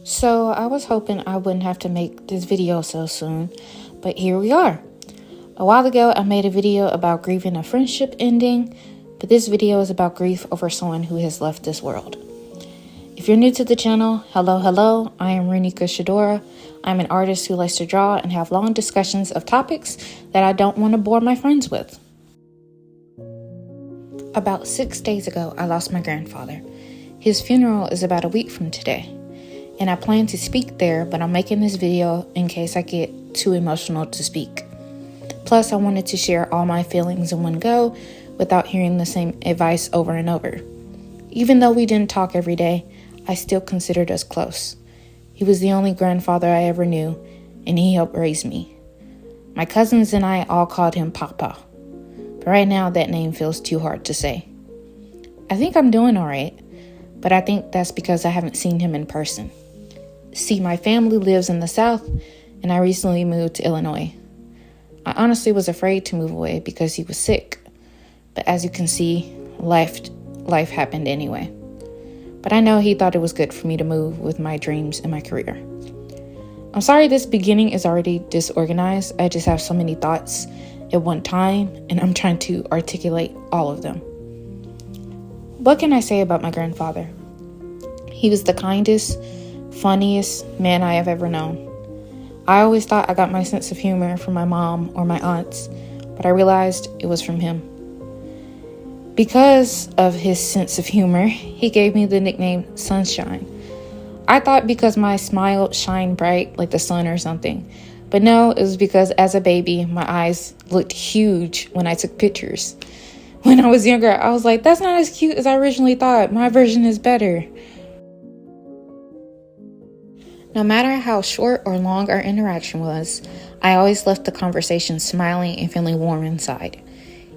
So I was hoping I wouldn't have to make this video so soon, but here we are. A while ago, I made a video about grieving a friendship ending, but this video is about grief over someone who has left this world. If you're new to the channel, hello, I am RenikaShedora. I'm an artist who likes to draw and have long discussions of topics that I don't want to bore my friends with. About 6 days ago, I lost my grandfather. His funeral is about a week from today, and I plan to speak there, but I'm making this video in case I get too emotional to speak. Plus, I wanted to share all my feelings in one go without hearing the same advice over and over. Even though we didn't talk every day, I still considered us close. He was the only grandfather I ever knew, and he helped raise me. My cousins and I all called him Papa, but right now that name feels too hard to say. I think I'm doing all right, but I think that's because I haven't seen him in person. See, my family lives in the South, and I recently moved to Illinois. I honestly was afraid to move away because he was sick, but as you can see, life happened anyway. But I know he thought it was good for me to move with my dreams and my career. I'm sorry this beginning is already disorganized. I just have so many thoughts at one time, and I'm trying to articulate all of them. What can I say about my grandfather? He was the kindest, funniest man I have ever known. I always thought I got my sense of humor from my mom or my aunts, but I realized it was from him. Because of his sense of humor, he gave me the nickname Sunshine. I thought because my smile shined bright like the sun or something. But no, it was because as a baby, my eyes looked huge when I took pictures. When I was younger, I was like, that's not as cute as I originally thought. My version is better. No matter how short or long our interaction was, I always left the conversation smiling and feeling warm inside.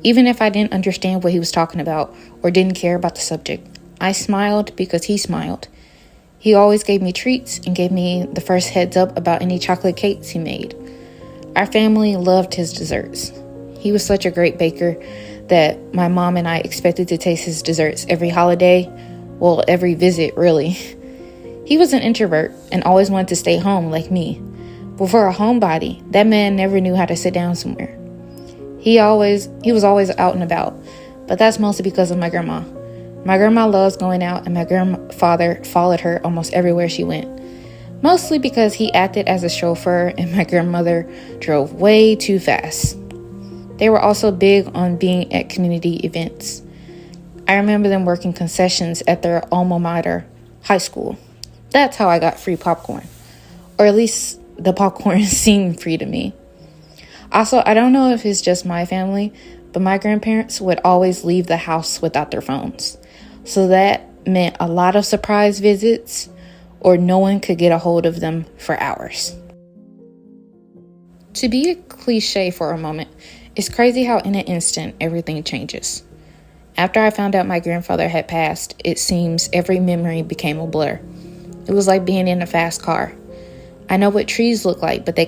Even if I didn't understand what he was talking about or didn't care about the subject, I smiled because he smiled. He always gave me treats and gave me the first heads up about any chocolate cakes he made. Our family loved his desserts. He was such a great baker that my mom and I expected to taste his desserts every holiday, well, every visit, really. He was an introvert and always wanted to stay home like me. But for a homebody, that man never knew how to sit down somewhere. He was always out and about, but that's mostly because of my grandma. My grandma loves going out, and my grandfather followed her almost everywhere she went. Mostly because he acted as a chauffeur and my grandmother drove way too fast. They were also big on being at community events. I remember them working concessions at their alma mater, high school. That's how I got free popcorn. Or at least the popcorn seemed free to me. Also, I don't know if it's just my family, but my grandparents would always leave the house without their phones. So that meant a lot of surprise visits, or no one could get a hold of them for hours. To be a cliche for a moment, it's crazy how in an instant everything changes. After I found out my grandfather had passed, it seems every memory became a blur. It was like being in a fast car. I know what trees look like, but they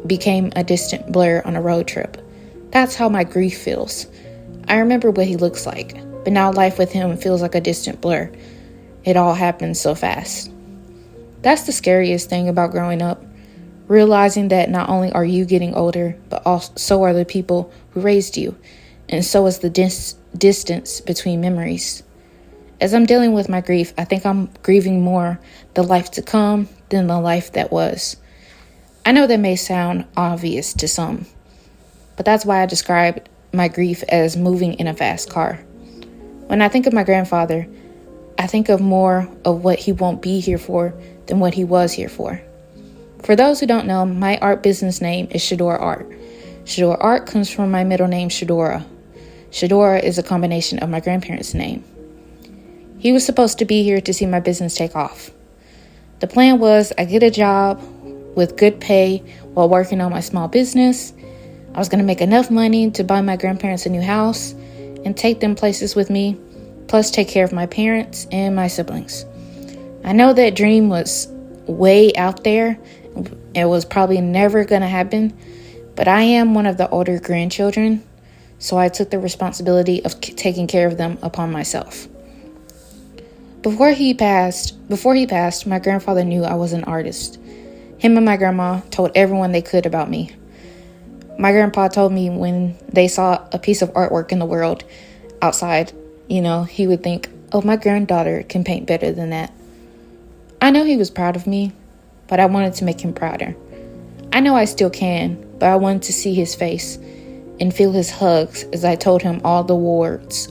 became a distant blur on a road trip. That's how my grief feels. I remember what he looks like, but now life with him feels like a distant blur. It all happens so fast. That's the scariest thing about growing up, realizing that not only are you getting older, but also so are the people who raised you, and so is the distance between memories. As I'm dealing with my grief, I think I'm grieving more the life to come than the life that was. I know that may sound obvious to some, but that's why I described my grief as moving in a fast car. When I think of my grandfather, I think of more of what he won't be here for than what he was here for. For those who don't know, my art business name is Shedora Art. Shedora Art comes from my middle name, Shedora. Shedora is a combination of my grandparents' name. He was supposed to be here to see my business take off. The plan was I get a job with good pay while working on my small business. I was going to make enough money to buy my grandparents a new house and take them places with me, plus take care of my parents and my siblings. I know that dream was way out there. It was probably never going to happen, but I am one of the older grandchildren, so I took the responsibility of taking care of them upon myself. Before he passed, my grandfather knew I was an artist. Him and my grandma told everyone they could about me. My grandpa told me when they saw a piece of artwork in the world outside, he would think, oh, my granddaughter can paint better than that. I know he was proud of me, but I wanted to make him prouder. I know I still can, but I wanted to see his face and feel his hugs as I told him all the awards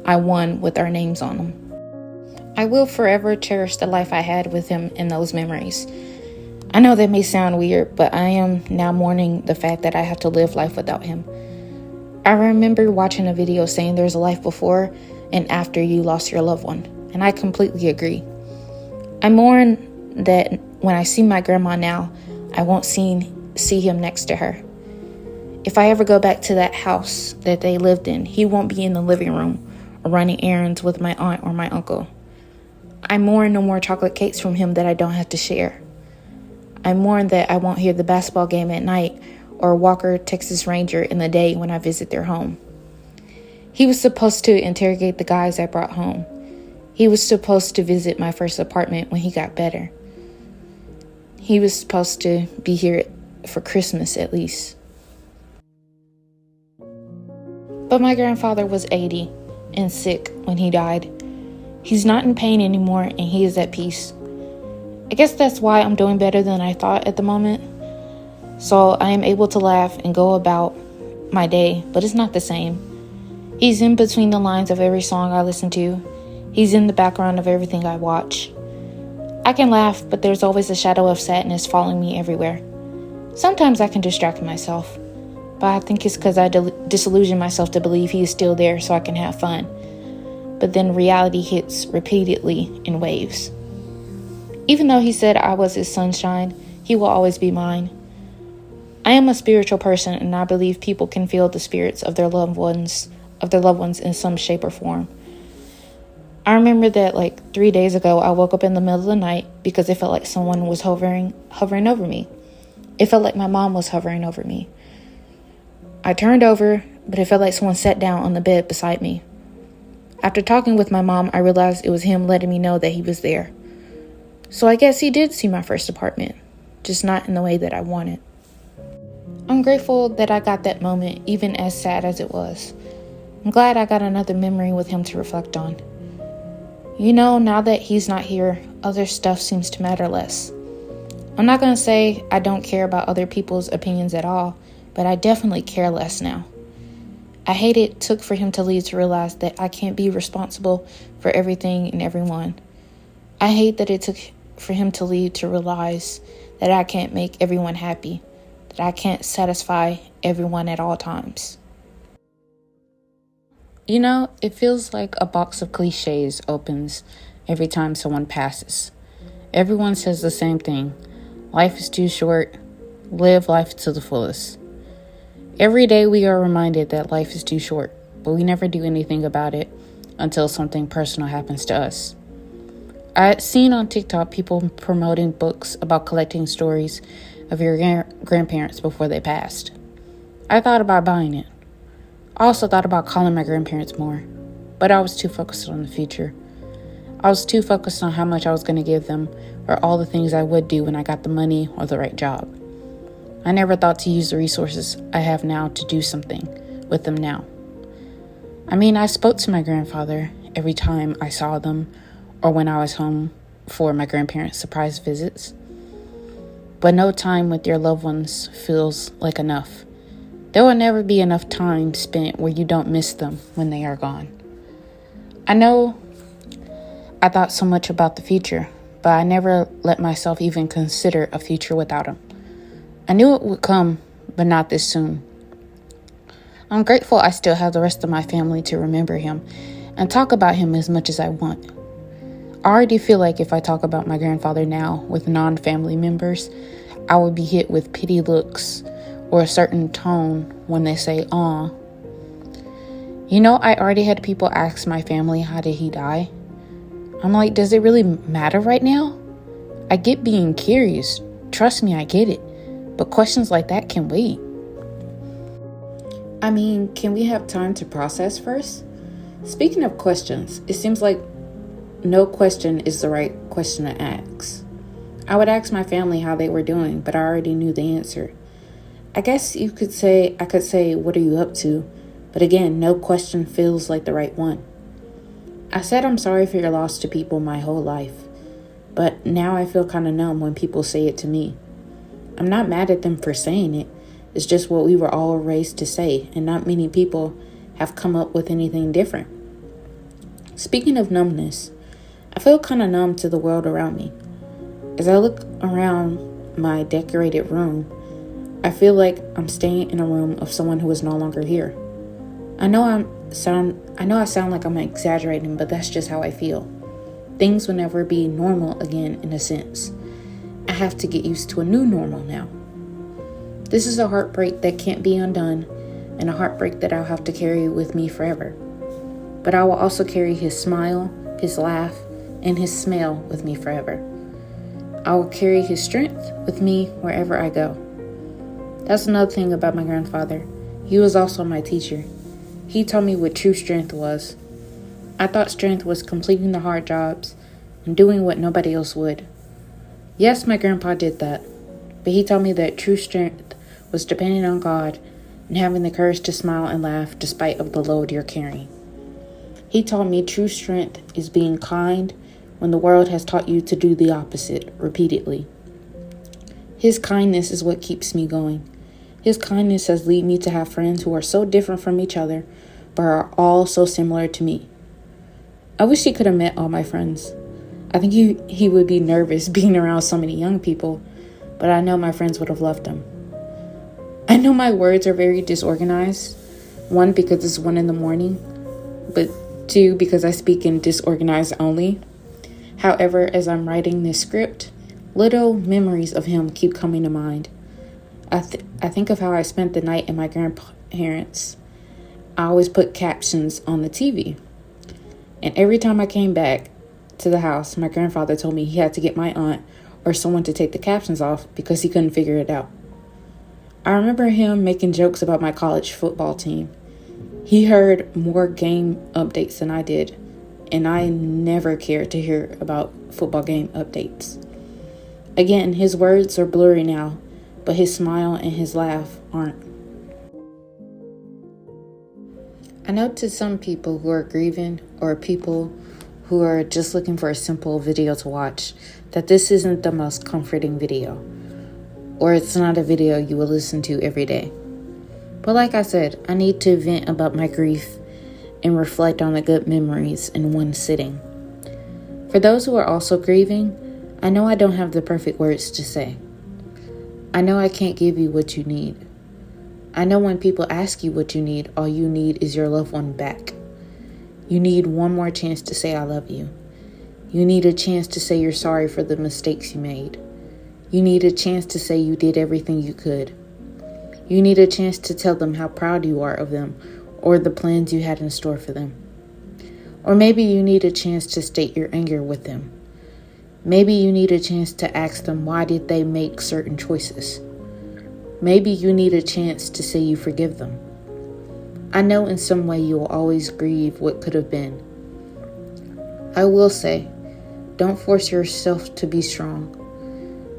I won with our names on them. I will forever cherish the life I had with him and those memories. I know that may sound weird, but I am now mourning the fact that I have to live life without him. I remember watching a video saying there's a life before and after you lost your loved one, and I completely agree. I mourn that when I see my grandma now, I won't see him next to her. If I ever go back to that house that they lived in, he won't be in the living room or running errands with my aunt or my uncle. I mourn no more chocolate cakes from him that I don't have to share. I mourn that I won't hear the basketball game at night or Walker, Texas Ranger in the day when I visit their home. He was supposed to interrogate the guys I brought home. He was supposed to visit my first apartment when he got better. He was supposed to be here for Christmas at least. But my grandfather was 80 and sick when he died. He's not in pain anymore and he is at peace. I guess that's why I'm doing better than I thought at the moment. So I am able to laugh and go about my day, but it's not the same. He's in between the lines of every song I listen to. He's in the background of everything I watch. I can laugh, but there's always a shadow of sadness following me everywhere. Sometimes I can distract myself, but I think it's because I disillusion myself to believe he is still there so I can have fun. But then reality hits repeatedly in waves. Even though he said I was his sunshine, he will always be mine. I am a spiritual person, and I believe people can feel the spirits of their loved ones in some shape or form. I remember that 3 days ago, I woke up in the middle of the night because it felt like someone was hovering over me. It felt like my mom was hovering over me. I turned over, but it felt like someone sat down on the bed beside me. After talking with my mom, I realized it was him letting me know that he was there. So I guess he did see my first apartment, just not in the way that I wanted. I'm grateful that I got that moment, even as sad as it was. I'm glad I got another memory with him to reflect on. Now that he's not here, other stuff seems to matter less. I'm not going to say I don't care about other people's opinions at all, but I definitely care less now. I hate it took for him to leave to realize that I can't be responsible for everything and everyone. I hate that it took for him to leave to realize that I can't make everyone happy, that I can't satisfy everyone at all times. It feels like a box of cliches opens every time someone passes. Everyone says the same thing. Life is too short. Live life to the fullest. Every day we are reminded that life is too short, but we never do anything about it until something personal happens to us. I had seen on TikTok people promoting books about collecting stories of your grandparents before they passed. I thought about buying it. I also thought about calling my grandparents more, but I was too focused on the future. I was too focused on how much I was going to give them or all the things I would do when I got the money or the right job. I never thought to use the resources I have now to do something with them now. I spoke to my grandfather every time I saw them or when I was home for my grandparents' surprise visits. But no time with your loved ones feels like enough. There will never be enough time spent where you don't miss them when they are gone. I know I thought so much about the future, but I never let myself even consider a future without them. I knew it would come, but not this soon. I'm grateful I still have the rest of my family to remember him and talk about him as much as I want. I already feel like if I talk about my grandfather now with non-family members, I would be hit with pity looks or a certain tone when they say, "Aw." I already had people ask my family, how did he die? I'm like, does it really matter right now? I get being curious. Trust me, I get it. But questions like that can wait. Can we have time to process first? Speaking of questions, it seems like no question is the right question to ask. I would ask my family how they were doing, but I already knew the answer. I guess I could say, what are you up to? But again, no question feels like the right one. I said I'm sorry for your loss to people my whole life, but now I feel kind of numb when people say it to me. I'm not mad at them for saying it. It's just what we were all raised to say, and not many people have come up with anything different. Speaking of numbness, I feel kind of numb to the world around me. As I look around my decorated room, I feel like I'm staying in a room of someone who is no longer here. I know I sound like I'm exaggerating, but that's just how I feel. Things will never be normal again in a sense. I have to get used to a new normal now. This is a heartbreak that can't be undone, and a heartbreak that I'll have to carry with me forever. But I will also carry his smile, his laugh, and his smell with me forever. I will carry his strength with me wherever I go. That's another thing about my grandfather. He was also my teacher. He taught me what true strength was. I thought strength was completing the hard jobs and doing what nobody else would. Yes, my grandpa did that, but he taught me that true strength was depending on God and having the courage to smile and laugh despite of the load you're carrying. He taught me true strength is being kind when the world has taught you to do the opposite repeatedly. His kindness is what keeps me going. His kindness has led me to have friends who are so different from each other, but are all so similar to me. I wish he could have met all my friends. I think he would be nervous being around so many young people, but I know my friends would have loved him. I know my words are very disorganized. 1, because it's 1 a.m, but 2, because I speak in disorganized only. However, as I'm writing this script, little memories of him keep coming to mind. I think of how I spent the night at my grandparents'. I always put captions on the TV. And every time I came back to the house, my grandfather told me he had to get my aunt or someone to take the captions off because he couldn't figure it out. I remember him making jokes about my college football team. He heard more game updates than I did, and I never cared to hear about football game updates. Again, his words are blurry now, but his smile and his laugh aren't. I know to some people who are grieving or people who are just looking for a simple video to watch that this isn't the most comforting video, or it's not a video you will listen to every day. But like I said, I need to vent about my grief and reflect on the good memories in one sitting. For those who are also grieving, I know I don't have the perfect words to say. I know I can't give you what you need. I know when people ask you what you need, all you need is your loved one back. You need one more chance to say I love you. You need a chance to say you're sorry for the mistakes you made. You need a chance to say you did everything you could. You need a chance to tell them how proud you are of them or the plans you had in store for them. Or maybe you need a chance to state your anger with them. Maybe you need a chance to ask them why did they make certain choices. Maybe you need a chance to say you forgive them. I know in some way you will always grieve what could have been. I will say, don't force yourself to be strong.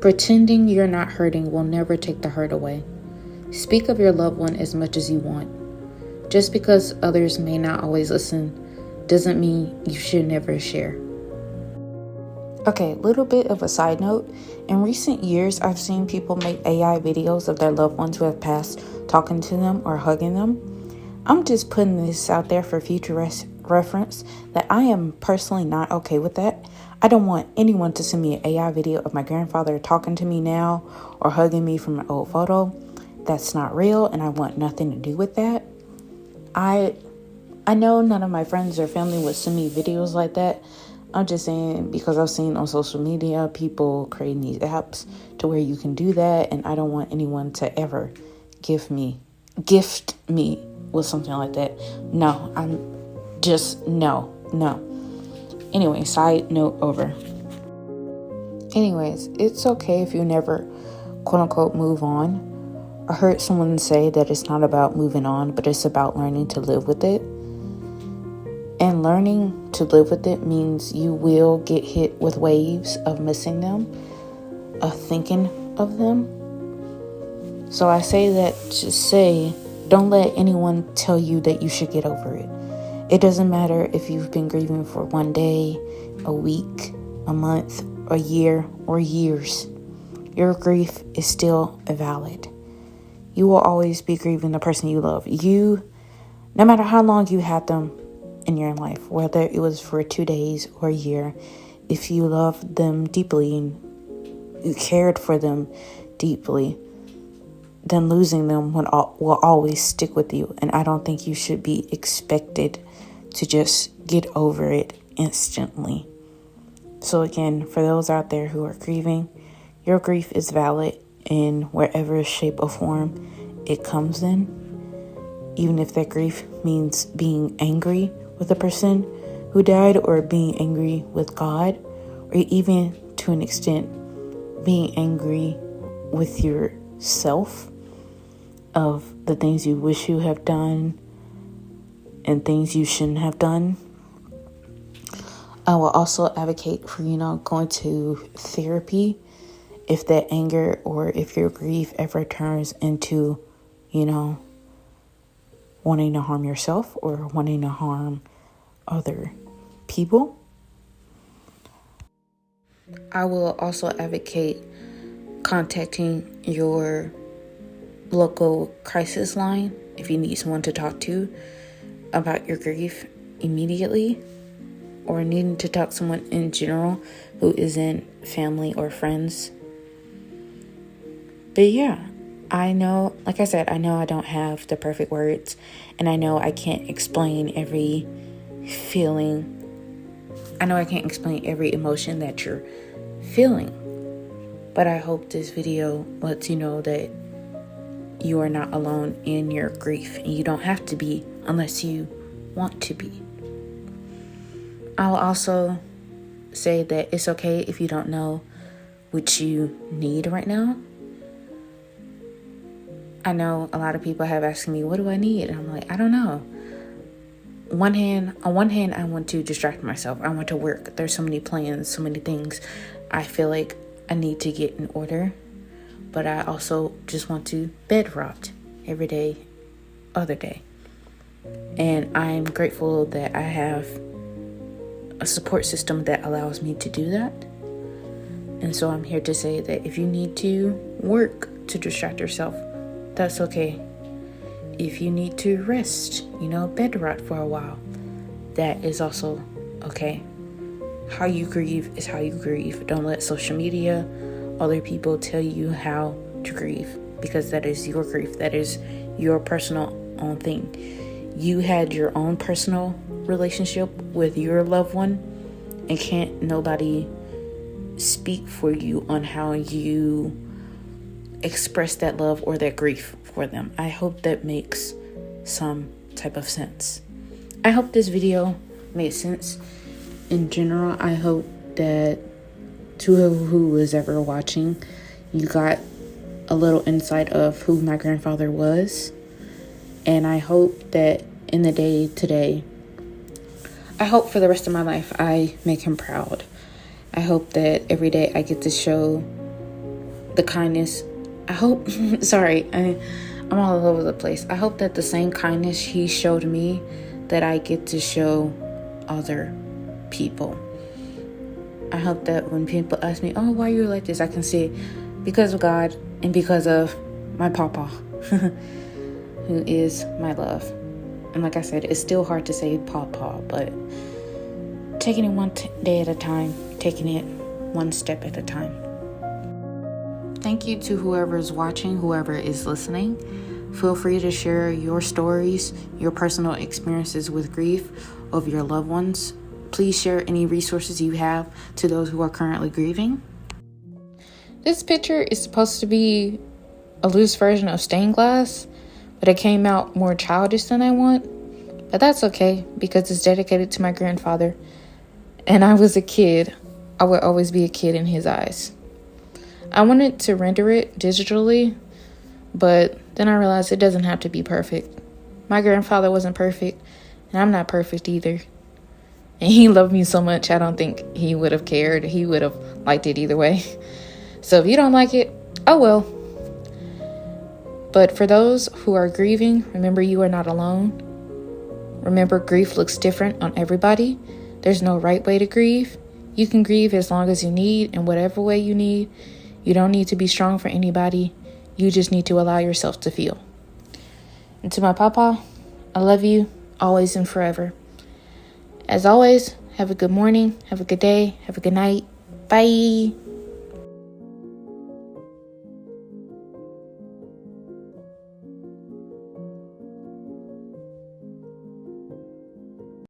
Pretending you're not hurting will never take the hurt away. Speak of your loved one as much as you want. Just because others may not always listen doesn't mean you should never share. Okay, little bit of a side note. In recent years, I've seen people make AI videos of their loved ones who have passed, talking to them or hugging them. I'm just putting this out there for future reference that I am personally not okay with that. I don't want anyone to send me an AI video of my grandfather talking to me now or hugging me from an old photo. That's not real, and I want nothing to do with that. I know none of my friends or family would send me videos like that. I'm just saying because I've seen on social media people creating these apps to where you can do that, and I don't want anyone to ever gift me with something like that. No, no. Anyway, side note over. Anyways, it's okay if you never quote unquote move on. I heard someone say that it's not about moving on, but it's about learning to live with it. And learning to live with it means you will get hit with waves of missing them, of thinking of them. So I say that to say, don't let anyone tell you that you should get over it. It doesn't matter if you've been grieving for one day, a week, a month, a year, or years. Your grief is still valid. You will always be grieving the person you love. No matter how long you had them in your life, whether it was for 2 days or a year, if you loved them deeply and you cared for them deeply, then losing them will always stick with you. And I don't think you should be expected to just get over it instantly. So again, for those out there who are grieving, your grief is valid in wherever shape or form it comes in. Even if that grief means being angry with the person who died, or being angry with God, or even to an extent being angry with yourself of the things you wish you have done and things you shouldn't have done. I will also advocate for, going to therapy if that anger or if your grief ever turns into, wanting to harm yourself or wanting to harm other people. I will also advocate contacting your local crisis line if you need someone to talk to about your grief immediately, or needing to talk to someone in general who isn't family or friends. But yeah, I know, like I said, I know I don't have the perfect words, and I know I can't explain every feeling. I know I can't explain every emotion that you're feeling, but I hope this video lets you know that you are not alone in your grief, and you don't have to be unless you want to be. I'll also say that it's okay if you don't know what you need right now. I know a lot of people have asked me, what do I need? And I'm like, I don't know. On one hand, I want to distract myself. I want to work. There's so many plans, so many things I feel like I need to get in order. But I also just want to bed rot every day, other day. And I'm grateful that I have a support system that allows me to do that. And so I'm here to say that if you need to work to distract yourself, that's okay. If you need to rest, bed rot for a while, that is also okay. How you grieve is how you grieve. Don't let social media, other people tell you how to grieve, because that is your grief. That is your personal own thing. You had your own personal relationship with your loved one, and can't nobody speak for you on how you express that love or that grief for them. I hope that makes some type of sense. I hope this video made sense. In general, I hope that to who was ever watching, you got a little insight of who my grandfather was. And I hope that in the day today, I hope for the rest of my life, I make him proud. I hope that every day I get to show the kindness. I hope, I'm all over the place. I hope that the same kindness he showed me, that I get to show other people. I hope that when people ask me, oh, why are you like this? I can say, because of God and because of my papa, who is my love. And like I said, it's still hard to say papa, but taking it one day at a time, taking it one step at a time. Thank you to whoever is watching, whoever is listening. Feel free to share your stories, your personal experiences with grief of your loved ones. Please share any resources you have to those who are currently grieving. This picture is supposed to be a loose version of stained glass, but it came out more childish than I want. But that's okay, because it's dedicated to my grandfather. And I was a kid. I would always be a kid in his eyes. I wanted to render it digitally, but then I realized it doesn't have to be perfect. My grandfather wasn't perfect, and I'm not perfect either. And he loved me so much, I don't think he would have cared. He would have liked it either way. So if you don't like it, oh well. But for those who are grieving, remember you are not alone. Remember, grief looks different on everybody. There's no right way to grieve. You can grieve as long as you need, in whatever way you need. You don't need to be strong for anybody. You just need to allow yourself to feel. And to my papa, I love you always and forever. As always, have a good morning, have a good day, have a good night. Bye.